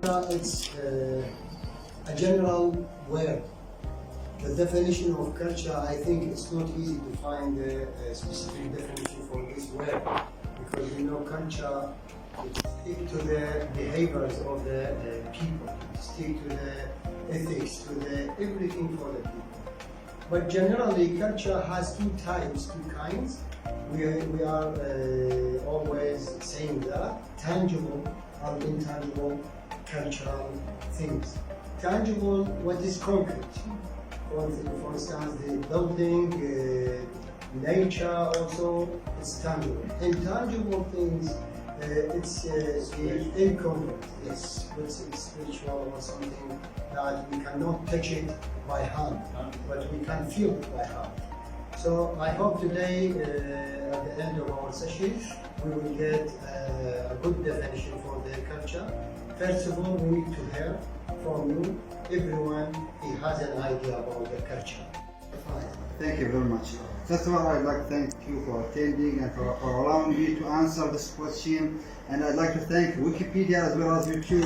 culture, it's a general word. The definition of culture, I think it's not easy to find a specific definition for this word, because culture, it stick to the behaviors of the people, stick to the ethics, to the everything for the people. But generally, culture has two types, two kinds. We are always saying that tangible and intangible cultural things. Tangible, what is concrete? For instance, the building, nature also is tangible. Intangible things, it's the incomplete. Yes, it's spiritual or something that we cannot touch it by hand, but we can feel it by hand. So I hope today, at the end of our session, we will get a good definition for the culture. First of all, we need to hear from you, everyone, he has an idea about the culture. Thank you very much. First of all, I'd like to thank you for attending and for allowing me to answer this question. And I'd like to thank Wikipedia as well as YouTube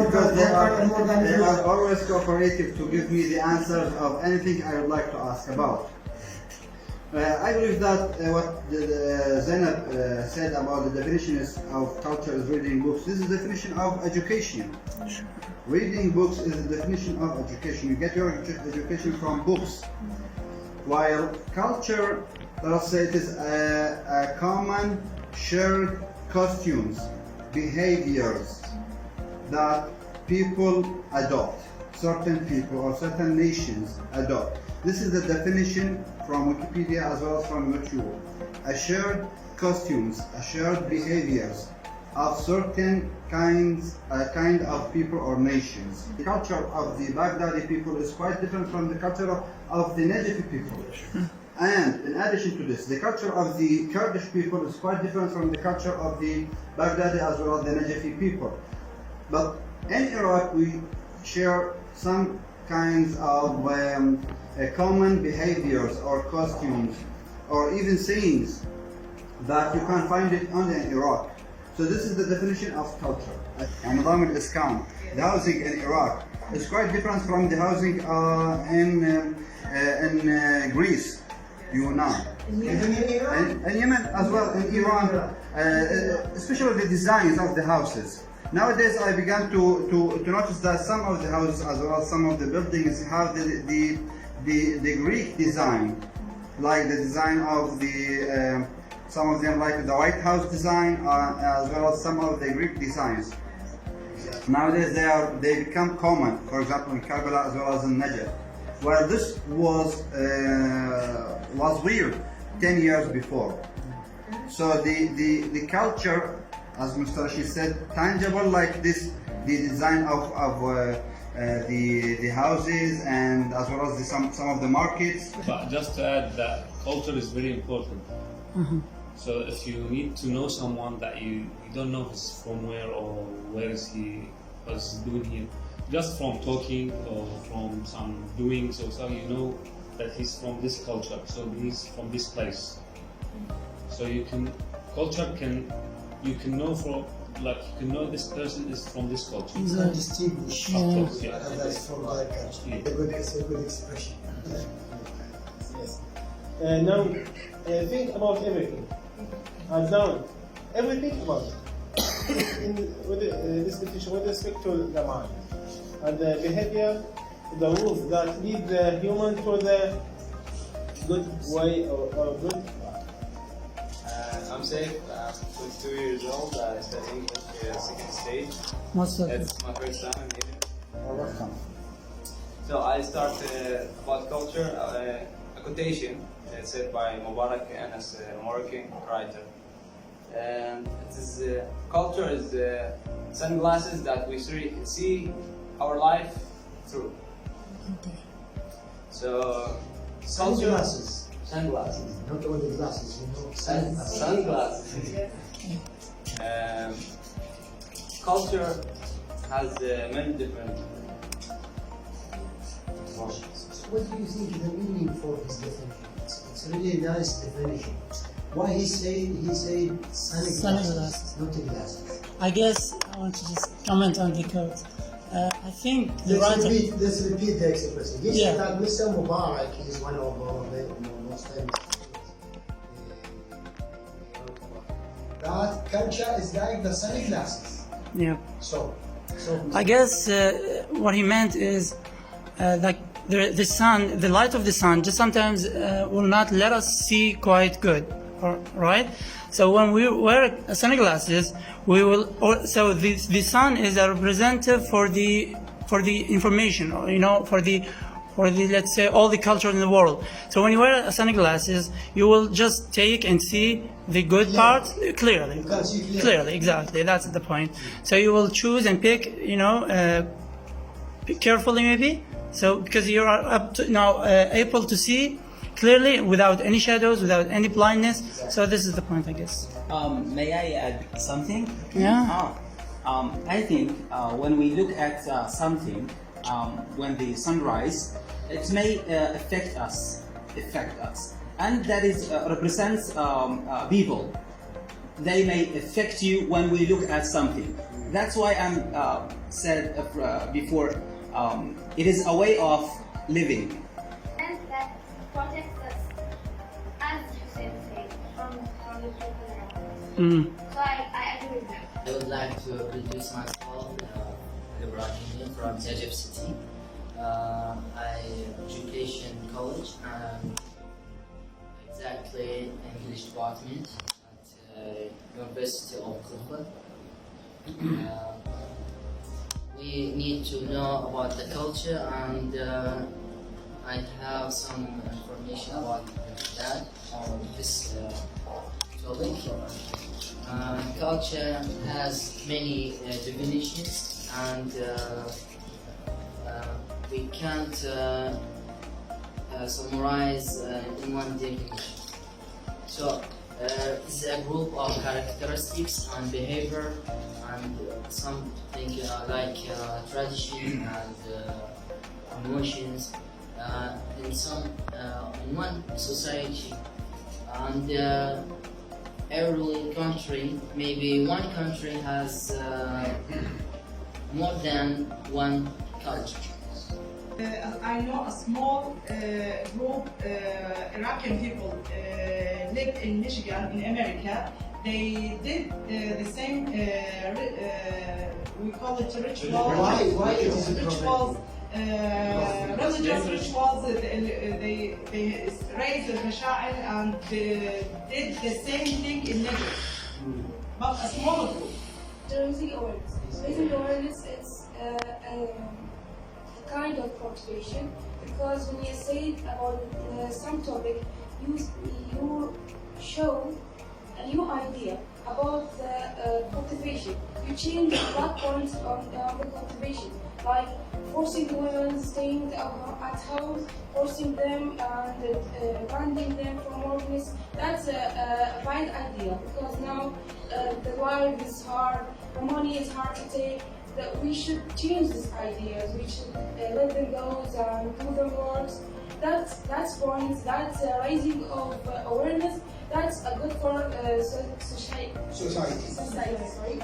because they are always cooperative to give me the answers of anything I would like to ask about. I believe that what Zainab said about the definition of culture is reading books. This is the definition of education. Reading books is the definition of education. You get your education from books. While culture, let's say it is a common shared costumes, behaviors that people adopt, certain people or certain nations adopt. This is the definition from Wikipedia as well as from YouTube. A shared costumes, a shared behaviors of certain kind of people or nations. The culture of the Baghdadi people is quite different from the culture of the Najafi people. And in addition to this, the culture of the Kurdish people is quite different from the culture of the Baghdadi as well as the Najafi people. But in Iraq, we share some kinds of common behaviors or costumes or even sayings that you can find it only in Iraq. So this is the definition of culture. Nizam al-Iskan, the housing in Iraq is quite different from the housing in Greece, Yunnan, and Yemen as well, in Iran, especially the designs of the houses. Nowadays, I began to notice that some of the houses as well as some of the buildings have the Greek design, like the design of the some of them like the White House design, as well as some of the Greek designs. Nowadays they become common, for example in Karbala as well as in Najaf. Where this was weird 10 years before. So the culture, as Mr. Rashid said, tangible like this, the design of the houses and as well as some of the markets. But just to add that culture is very important. So if you need to know someone that you don't know he's from where or where is he, what is he doing here, just from talking or from some doings or so, you know that he's from this culture, so he's from this place. So you can know from, like, you can know this person is from this culture. You can distinguish Yes. from their culture. Yeah. It's a good expression. Yes. Now, think about everything. And now, everything about it. With this definition, with respect to the mind and the behavior, the rules that lead the human to the good way or good. I'm Saif, I'm 22 years old, I study English second stage. Master. It's my first time in here. Welcome. So I start about culture, a quotation said by Mubarak Anas, a Moroccan writer. And it is, culture is sunglasses that we see our life through. So Sunglasses. Sunglasses. Not only glasses, Sunglasses. Culture has many different functions. What do you think is the meaning for this definition? It's really nice definition. Why he said sunglasses, Sunglasses. not glasses. I guess I want to just comment on the quote. I think the Let's writer. repeat the expression. He Yeah. said that Mr. Mubarak is one of the most famous. That culture is like the sunglasses. Yeah. So I guess what he meant is like the sun, the light of the sun, just sometimes will not let us see quite good, right? So when we wear sunglasses, we will. So the sun is a representative for the information, you know, for the let's say all the culture in the world. So when you wear sunglasses, you will just take and see the good part clearly. You can see clearly. Clearly, exactly. That's the point. So you will choose and pick, you know, carefully maybe. So because you are up to now able to see clearly without any shadows, without any blindness. So this is the point, I guess. May I add something? Yeah. I think when we look at something, when the sunrise, it may affect us, and that is represents people. They may affect you when we look at something. That's why I'm said before. It is a way of living. And that protects us, as Hussein said, from the people around us. So I agree with that. I would like to introduce myself, Ibrahim from Egypt City. I education college, exactly English department at University of Kufa. We need to know about the culture, and I have some information about that on this topic. Culture has many definitions, and we can't summarize in one definition. So it's a group of characteristics and behavior and something like tradition and emotions in one society, and every country, maybe one country has more than one culture. I know a small group Iraqi people live in Michigan in America. They did the same we call it ritual. Why it is a rituals, religious rituals. They raised the sha'ir and did the same thing in Egypt, but a smaller group. Raising awareness. Raising awareness is a kind of cultivation, because when you say about some topic, you show a new idea about the cultivation. You change that point on the cultivation, like forcing the women staying at home, forcing them and banning them from workness. That's a bad idea, because now the life is hard, the money is hard to take. That we should change these ideas. We should let them go and do their works. That's points. That's raising of awareness. That's a good for society. Sorry.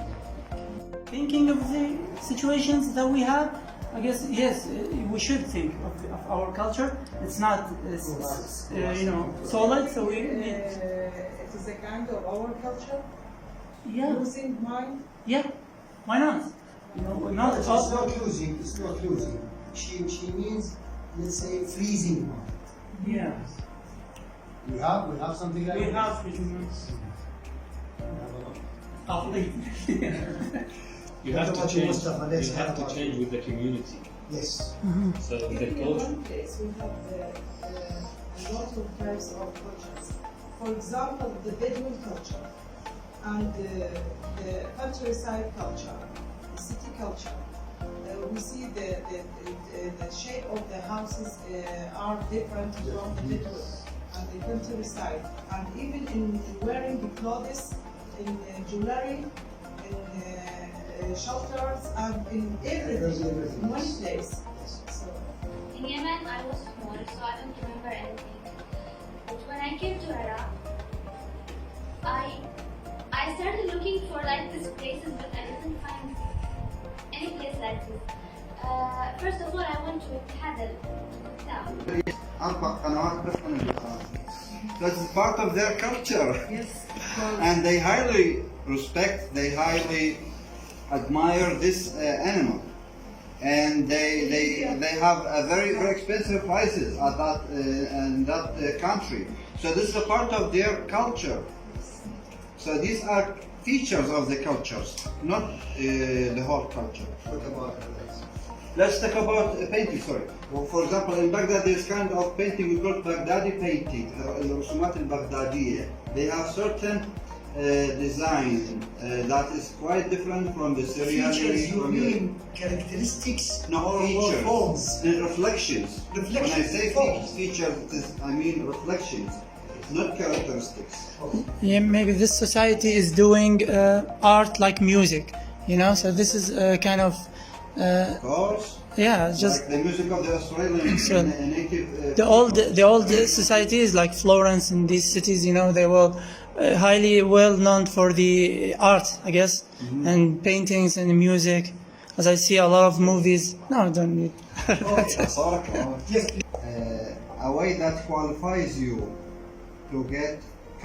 Thinking of the situations that we have, I guess yes, we should think of our culture. It's not, solid. So we need. It is a kind of our culture. Yeah. Losing mind. Yeah. Why not? Not It's not losing. It's not losing. She means, let's say, freezing mind. Yeah. We have something like We that. have measurements. Athlete. You have to What change. Mustafa, let's You have talk to about change with the community. Yes. So the In culture. one place, we have a lot of types of cultures. For example, the Bedouin culture and the countryside culture, the city culture. We see the shape of the houses are different from the Bedouin and the countryside. And even in wearing the clothes, in jewelry, in shelters, and in everything, in one place. So, In Yemen, I was small, so I don't remember anything. But when I came to Iraq, I started looking for like these places, but I didn't find any place like this. First of all, I went to Hadal town. 4 قنوات بس عن القرآن. That's part of their culture. Yes. And they highly respect, they highly admire this animal. And they have a very expensive prices at that in that country. So this is a part of their culture. So these are features of the cultures, not the whole culture. What about Let's talk about painting. Sorry. Well, for example, in Baghdad, there's kind of painting we call Baghdadi painting, الرسومات البغدادية. They have certain design that is quite different from the Syrian. features? You mean characteristics No, or features. forms? The reflections. Reflections, When I say forms. features, I mean reflections, not characteristics. Yeah, maybe this society is doing art like music, you know. So this is kind of Of course. yeah, just Like the music of the Australian So, native. the old societies like Florence and these cities, you know, they were highly well known for the art, I guess, and paintings and music. As I see a lot of movies. No, I don't need. A way that qualifies you to get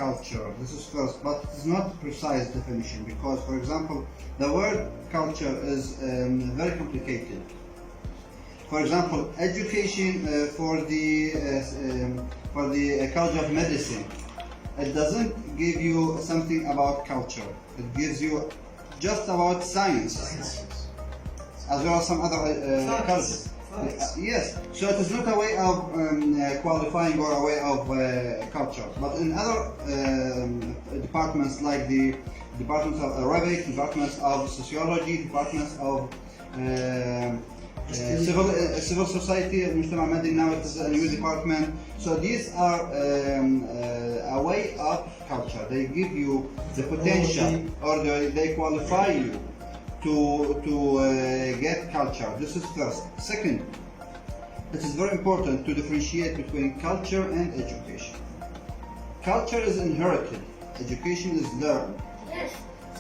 culture. This is first, but it's not precise definition because, for example, the word culture is very complicated. For example, education for the College of Medicine, it doesn't give you something about culture. It gives you just about science, as well as some other colleges. Yes, so it is not a way of qualifying or a way of culture. But in other departments like the departments of Arabic, departments of sociology, departments of civil society, المجتمع المدني, now it is a new department. So these are a way of culture. They give you the potential, or they qualify you to get culture. This is first. Second, it is very important to differentiate between culture and education. Culture is inherited, education is learned. Yes.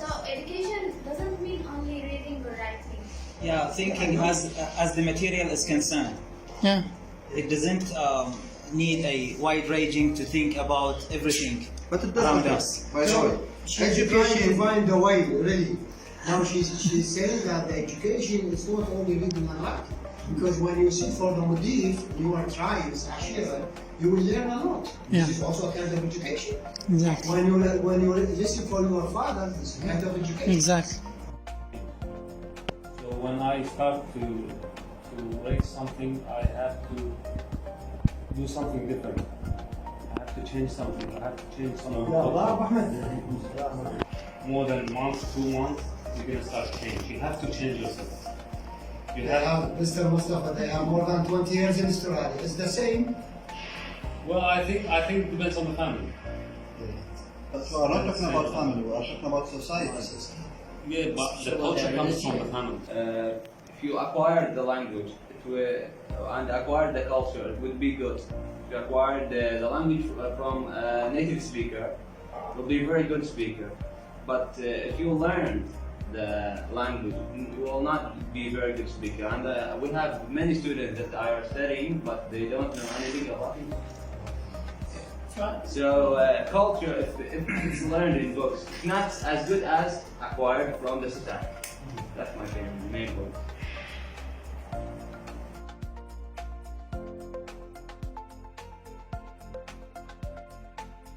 So education doesn't mean only reading or writing. Yeah, thinking as the material is concerned. Yeah. It doesn't need a wide ranging to think about everything But it around doesn't. us. By the way, She's trying to find the way, really. Now she's saying that the education is not only reading and writing. Because when you sit for the mudir, you are trying, you will learn a lot. Yeah. This is also a kind of education. Exactly. When you listen for your father, it's a kind of education. Exactly. So when I start to write something, I have to do something different. I have to change something. I have to change some of the more than a month, 2 months, you're gonna start change. You have to change yourself. You They have, Mr. Mustafa, they have more than 20 years in Australia. It's the same. Well, I think it depends on the family. but we are not talking about family, we are talking about society. Yeah, but the culture comes from the family. If you acquire the language and acquire the culture, it would be good. If you acquire the language from a native speaker, you'll be a very good speaker. But if you learn the language, you will not be a very good speaker. And we have many students that are studying, but they don't know anything about it. So culture, if it's learned in books, it's not as good as acquired from the society. That's my main point.